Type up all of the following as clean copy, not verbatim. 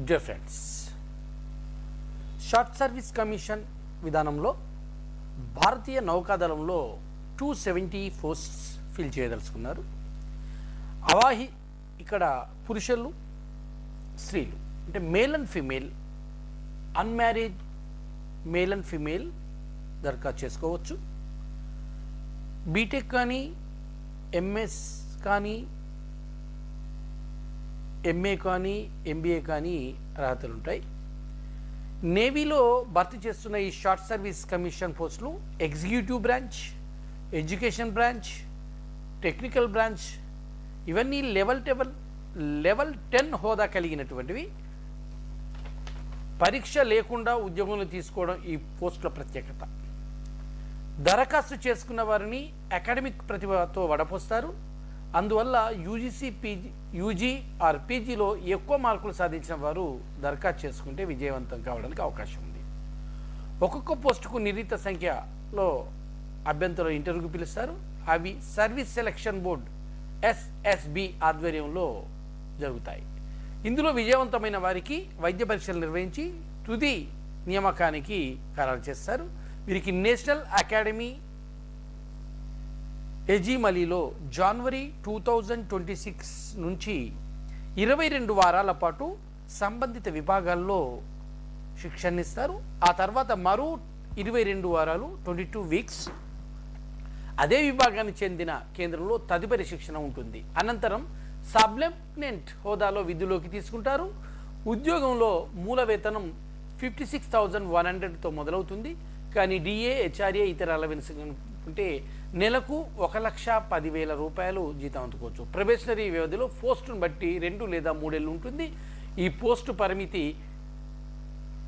Difference. Short service commission విధానంలో భారతీయ నౌకాదళంలో 270 posts fill చేయదలుచుకున్నారు. అవాహి ఇక్కడ పురుషులు స్త్రీలు అంటే male and female, unmarried male and female దరఖాస్తు చేసుకోవచ్చు. బీటెక్ కానీ, ఎంఎస్ కానీ, ఎంఏ కానీ, ఎంబీఏ కానీ అర్హతలు ఉంటాయి. నేవీలో భర్తీ చేస్తున్న ఈ షార్ట్ సర్వీస్ కమిషన్ పోస్టులు executive branch, education branch, technical branch ఇవన్నీ లెవెల్ 10 హోదా కలిగినటువంటివి. పరీక్ష లేకుండా ఉద్యోగంలో తీసుకోవడం ఈ పోస్టుల ప్రత్యేకత. దరఖాస్తు చేసుకున్న వారిని అకాడమిక్ ప్రతిభతో వడపోస్తారు. అందువల్ల యూజీ ఆర్ పీజీలో ఎక్కువ మార్కులు సాధించిన వారు దరఖాస్తు చేసుకుంటే విజయవంతం కావడానికి అవకాశం ఉంది. ఒక్కొక్క పోస్టుకు నిర్ణీత సంఖ్యలో అభ్యర్థులు ఇంటర్వ్యూకి పిలుస్తారు. అవి సర్వీస్ సెలక్షన్ బోర్డ్ ఎస్ఎస్బి ఆధ్వర్యంలో జరుగుతాయి. ఇందులో విజయవంతమైన వారికి వైద్య పరీక్షలు నిర్వహించి తుది నియామకానికి ఖరారు చేస్తారు. వీరికి నేషనల్ అకాడమీ ఎజిమలీలో జనవరి 2026 నుంచి 22 వారాల పాటు సంబంధిత విభాగాల్లో శిక్షణ ఇస్తారు. ఆ తర్వాత మరో 22 వారాలు 22 వీక్స్ అదే విభాగానికి చెందిన కేంద్రంలో తదుపరి శిక్షణ ఉంటుంది. అనంతరం సబ్ లెఫ్టినెంట్ హోదాలో విధుల్లోకి తీసుకుంటారు. ఉద్యోగంలో మూల వేతనం 56,100తో మొదలవుతుంది. కానీ డిఏ, హెచ్ఆర్ఏ ఇతర అలవెన్స్ ఉంటే నెలకు 1,10,000 రూపాయలు జీతం అందుకోవచ్చు. ప్రొబేషనరీ వ్యవధిలో పోస్టును బట్టి 2 లేదా 3 ఏళ్ళు ఉంటుంది. ఈ పోస్టు పరిమితి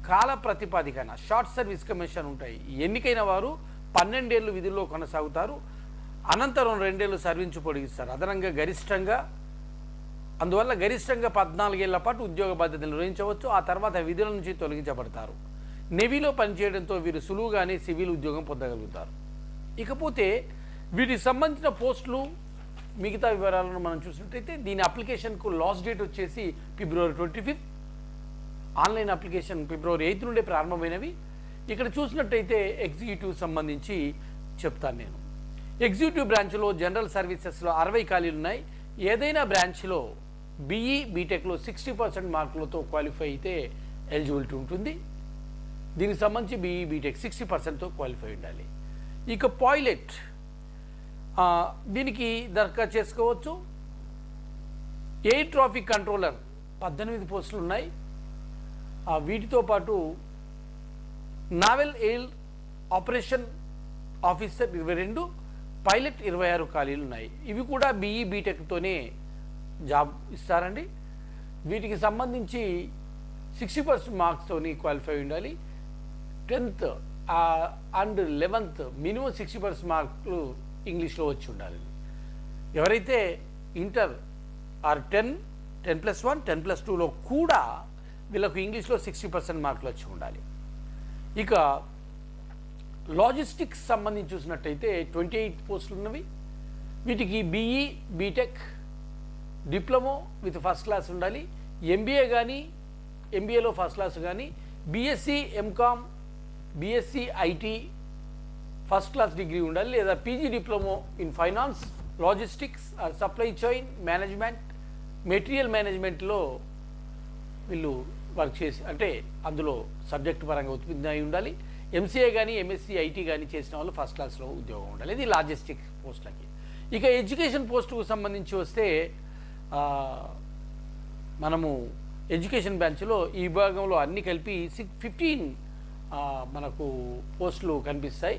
కాల ప్రతిపాదికన షార్ట్ సర్వీస్ కమిషన్ ఉంటాయి. ఎన్నికైన వారు 12 ఏళ్ళు విధుల్లో కొనసాగుతారు. అనంతరం 2 ఏళ్ళు సర్వీసు పొడిగిస్తారు. అదనంగా అందువల్ల గరిష్టంగా 14 ఏళ్ల పాటు ఉద్యోగ బాధ్యతలు నిర్వహించవచ్చు. ఆ తర్వాత విధుల నుంచి తొలగించబడతారు. నేవీలో పనిచేయడంతో వీరు సులువుగానే సివిల్ ఉద్యోగం పొందగలుగుతారు. ఇకపోతే వీటికి సంబంధించిన పోస్టులు మిగతా వివరాలను మనం చూసినట్టయితే దీని అప్లికేషన్కు లాస్ట్ డేట్ వచ్చేసి February 25. ఆన్లైన్ అప్లికేషన్ February 8 నుండే ప్రారంభమైనవి. ఇక్కడ చూసినట్టయితే ఎగ్జిక్యూటివ్ సంబంధించి చెప్తాను నేను. ఎగ్జిక్యూటివ్ బ్రాంచ్లో జనరల్ సర్వీసెస్లో 60 ఖాళీలు ఉన్నాయి. ఏదైనా బ్రాంచ్లో బీఈ, బీటెక్లో 60% మార్కులతో క్వాలిఫై అయితే ఎలిజిబిలిటీ ఉంటుంది. దీనికి సంబంధించి బీఈ, బీటెక్ 60%తో క్వాలిఫై ఉండాలి. ఇక పైలట్ దీనికి దరఖాస్తు చేసుకోవచ్చు. ఎయిర్ ట్రాఫిక్ కంట్రోలర్ 18 పోస్టులు ఉన్నాయి. వీటితో పాటు naval air operation officer 22, pilot 26 ఖాళీలు ఉన్నాయి. ఇవి కూడా బీఈ, బీటెక్తోనే జాబ్ ఇస్తారండి. వీటికి సంబంధించి 60% మార్క్స్తోని క్వాలిఫై ఉండాలి. 10th అండ్ 11th మినిమం 60% మార్కులు ఇంగ్లీష్లో వచ్చి ఉండాలి. ఎవరైతే ఇంటర్ ఆర్ 10+1, 10+2లో కూడా వీళ్ళకు ఇంగ్లీష్లో 60% మార్కులు వచ్చి ఉండాలి. ఇక లాజిస్టిక్స్ సంబంధించి చూసినట్టయితే 28 పోస్టులు ఉన్నవి. వీటికి BE, BTech, diploma with first class ఉండాలి. ఎంబీఏ కానీ, ఎంబీఏలో ఫస్ట్ క్లాస్ కానీ, BSc, MCom, BSc IT first class degree ఉండాలి. లేదా PG diploma in finance, logistics, supply chain management, material మేనేజ్మెంట్లో వీళ్ళు వర్క్ చేసి అంటే అందులో సబ్జెక్టు పరంగా ఉత్పత్తి అయి ఉండాలి. ఎంసీఏ కానీ, ఎంఎస్సీ ఐటీ కానీ చేసిన వాళ్ళు ఫస్ట్ క్లాస్లో ఉద్యోగం ఉండాలి. ఇది లాజిస్టిక్ పోస్టులకి. ఇక ఎడ్యుకేషన్ పోస్టుకు సంబంధించి వస్తే మనము ఎడ్యుకేషన్ బ్రాంచ్లో ఈ విభాగంలో అన్ని కలిపి 15 మనకు పోస్టులు కనిపిస్తాయి.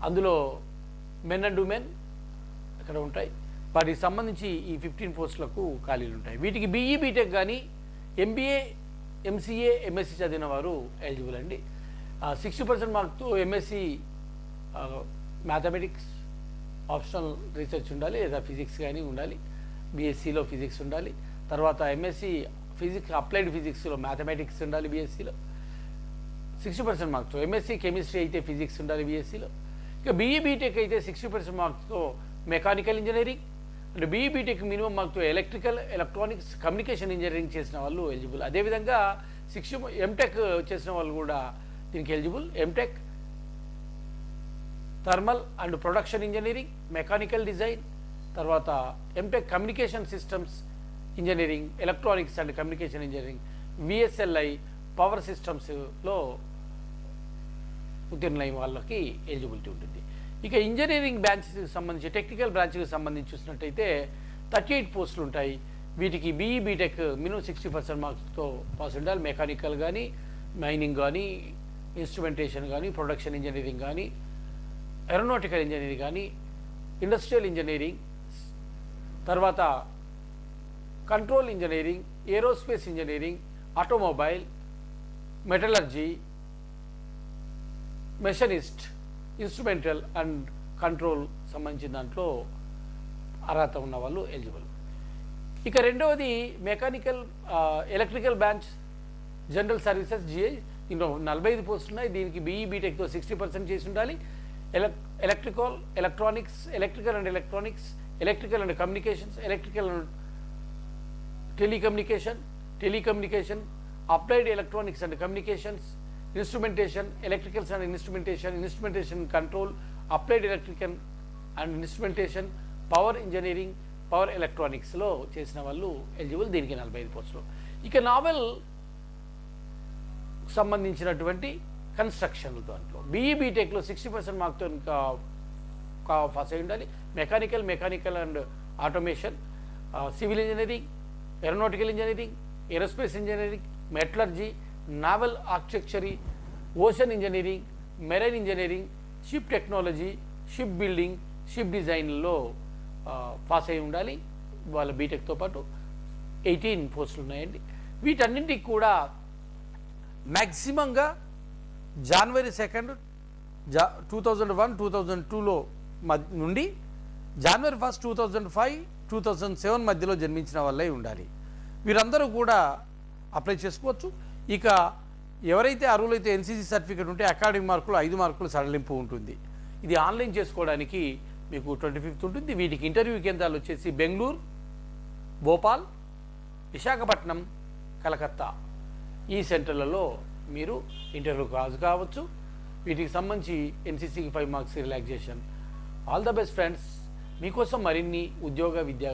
అందులో మెన్ అండ్ ఉమెన్ ఇక్కడ ఉంటాయి. వాటికి సంబంధించి ఈ 15 పోస్టులకు ఖాళీలు ఉంటాయి. వీటికి బీఈ, బీటెక్ కానీ, ఎంబీఏ, ఎంసీఏ, ఎంఎస్సీ చదివిన వారు ఎలిజిబుల్ అండి. 60% మార్క్తో ఎంఎస్సీ మ్యాథమెటిక్స్ ఆప్షనల్ రీసెర్చ్ ఉండాలి. లేదా ఫిజిక్స్ కానీ ఉండాలి. బీఎస్సీలో ఫిజిక్స్ ఉండాలి. తర్వాత ఎంఎస్సీ ఫిజిక్స్, అప్లైడ్ ఫిజిక్స్లో మ్యాథమెటిక్స్ ఉండాలి బీఎస్సీలో 60% మార్క్స్తో. ఎంఎస్సీ కెమిస్ట్రీ అయితే ఫిజిక్స్ ఉండాలి బీఎస్సీలో. ఇక బీఈ, బీటెక్ అయితే 60% మార్క్స్తో మెకానికల్ ఇంజనీరింగ్, అంటే బీఈ బీటెక్ మినిమం మార్క్తో ఎలక్ట్రికల్, ఎలక్ట్రానిక్స్, కమ్యూనికేషన్ ఇంజనీరింగ్ చేసిన వాళ్ళు ఎలిజిబుల్. అదేవిధంగా ఎంటెక్ చేసిన వాళ్ళు కూడా దీనికి eligible. MTech, thermal and production engineering, mechanical design, తర్వాత MTech communication systems engineering, electronics and communication engineering, విఎస్ఎల్ఐ, పవర్ సిస్టమ్స్లో ఉత్తీర్ణులైన వాళ్ళకి ఎలిజిబిలిటీ ఉంటుంది. ఇక ఇంజనీరింగ్ బ్రాంచ్కి సంబంధించి, టెక్నికల్ బ్రాంచ్కి సంబంధించి చూసినట్టయితే 38 పోస్టులు ఉంటాయి. వీటికి బీఈ బీటెక్ మినిమం 60% మార్క్స్తో పాస్ ఉండాలి. మెకానికల్ కానీ, మైనింగ్ కానీ, ఇన్స్ట్రుమెంటేషన్ కానీ, ప్రొడక్షన్ ఇంజనీరింగ్ కానీ, ఏరోనాటికల్ ఇంజనీరింగ్ కానీ, ఇండస్ట్రియల్ ఇంజనీరింగ్, తర్వాత control engineering, aerospace engineering, automobile, metallurgy, machinist, instrumental and control సంబంధించిన దాంట్లో అర్హత ఉన్న వాళ్ళు ఎలిజిబుల్. ఇక రెండవది mechanical, electrical branch, general services, GI. ఇందులో 45 పోస్టులు ఉన్నాయి. దీనికి బీఈ బీటెక్తో 60% చేసి ఉండాలి. Electrical, electronics, electrical and electronics, electrical and communications, electrical and telecommunication, applied electronics and communications, instrumentation, electricals and instrumentation control, applied electrical and instrumentation, power engineering, power ఎలక్ట్రానిక్స్లో చేసిన వాళ్ళు eligible. దీనికి 45 పోస్టులు. ఇక నావెల్ సంబంధించినటువంటి కన్స్ట్రక్షన్ దాంట్లో బీఈ బీటెక్లో 60% మార్క్తో ఇంకా పాస్ అయి ఉండాలి. Mechanical and automation, civil engineering, aeronautical engineering, aerospace engineering, metallurgy, naval architecture, ocean engineering, marine engineering, ship technology, ship building, ship డిజైన్లో పాస్ అయి ఉండాలి. వాళ్ళ బీటెక్తో పాటు 18 పోస్టులు ఉన్నాయండి. వీటన్నింటికి కూడా మ్యాక్సిమంగా January 2, 2001, 2002లో నుండి January 1, 2005, 2007 మధ్యలో జన్మించిన వాళ్ళే ఉండాలి. వీరందరూ కూడా అప్లై చేసుకోవచ్చు. ఇక ఎవరైతే అర్హులైతే ఎన్సీసీ సర్టిఫికేట్ ఉంటే అకాడమిక్ మార్కులు 5 మార్కులు సడలింపు ఉంటుంది. ఇది ఆన్లైన్ చేసుకోవడానికి మీకు 25th ఉంటుంది. వీటికి ఇంటర్వ్యూ కేంద్రాలు వచ్చేసి బెంగళూరు, భోపాల్, విశాఖపట్నం, కలకత్తా ఈ సెంటర్లలో మీరు ఇంటర్వ్యూకి హాజరు కావచ్చు. వీటికి సంబంధించి ఎన్సీసీకి 5 marks relaxation. All the best friends. మీకోసం మరిన్ని ఉద్యోగ విద్యా